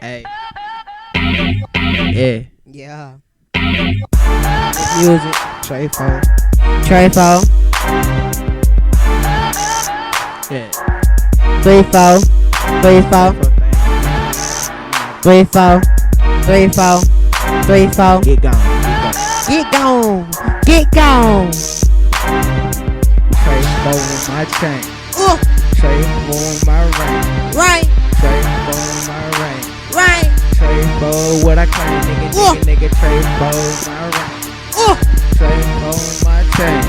Hey, yeah. Yeah. Music. Trey phone. Trey 4. Yeah. 3-4. 3-4. 3-4. 3-4. 3-4. Get gone. Get gone. Get gone. Trey phone in my chain. Uh, Trey phone in my ring. right. Trey phone in my ring. Right. Trey phone what I claim. Nigga. Trey phone in my ring. Uh, Trey phone in my chain.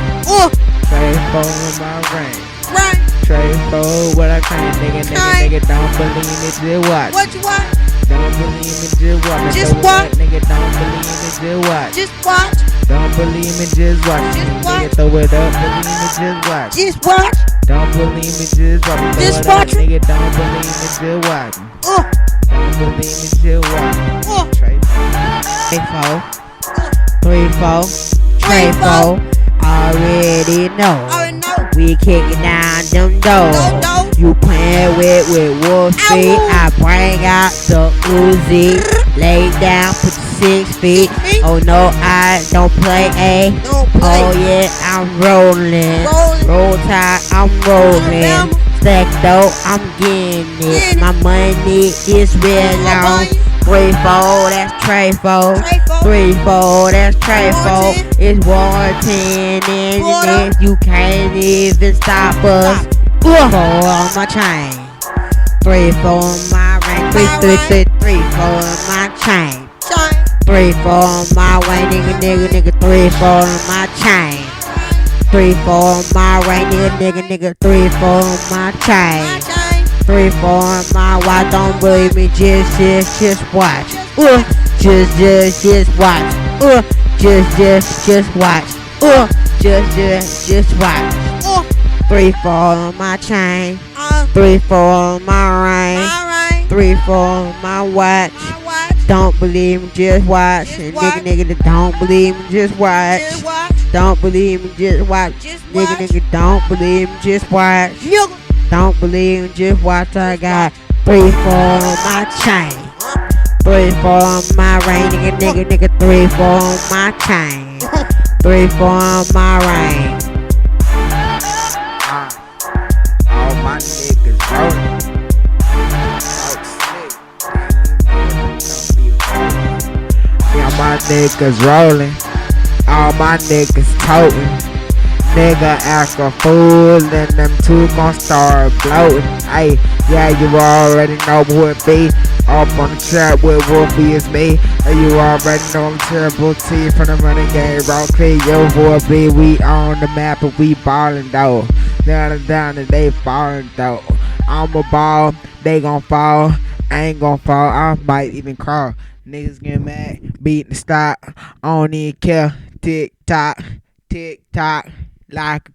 Trey phone in my ring. right. Trey phone what I claim. Nigga. Don't believe me, just watch. What you want? Don't believe me, just watch. Just Throw it watch. up, nigga. Don't believe me, just watch. Just watch. Don't believe me, just watch. Just Nigga, watch. throw it up, believe me, just watch. Just watch. Don't believe me, just watch. Just Throw it watch up, it. nigga. Don't believe me, just watch. Uh, Don't believe me, just watch. uh, Trey. 3-4. 3-4. Trey 4. Already know. already know. We kicking down them doors. No. You playing with Wolfey. I bring out the Uzi. Lay down, put your 6 feet. Oh no, I don't play A. Don't play. Oh yeah, I'm rolling. Rolling. Roll tide, I'm rolling. Alabama. Stack dough, I'm getting it. Getting it. My money is real long. 3-4, that's Trey 4. Trey 4. 3-4, that's Trey 4. Warranted. It's warranted in Water. this. You can't even stop us. 4 on my chain. 3-4 on my ring. 3-4 on my chain. Shine. 3-4 on my way, nigga. 3-4 on my chain. 3-4 on my ring, nigga. 3-4 on my chain. My chain. 3-4 on my watch. Don't believe me, just watch. Just watch. Just watch. Just watch. 3-4 on my chain. 3-4 on my ring. Alright. 3-4 on my watch. My watch. Don't believe me, just watch. Just And watch. nigga, don't believe me, just watch. Just watch. Don't believe me, just watch. Just watch. Nigga, don't believe me, just watch. Nigga. Don't believe me, just watch. I got 3-4 on my chain. 3-4 on my ring, nigga. 3-4 on my chain. 3-4 on my ring. All my niggas rolling. Yeah, my niggas rolling. All my niggas toting. Nigga act a fool and them two gon' start bloating. Hey, yeah, you already know who it be. Up on the chat with Wolfey is me. And you already know I'm Terrible T from the running game. Rock clear, yo, who it be. We on the map and we ballin' though. Down and they fallin' though. I'm a ball, they gon' fall. I ain't gon' fall, I might even crawl. Niggas get mad, beating the stock. I don't even care. Tick tock, like a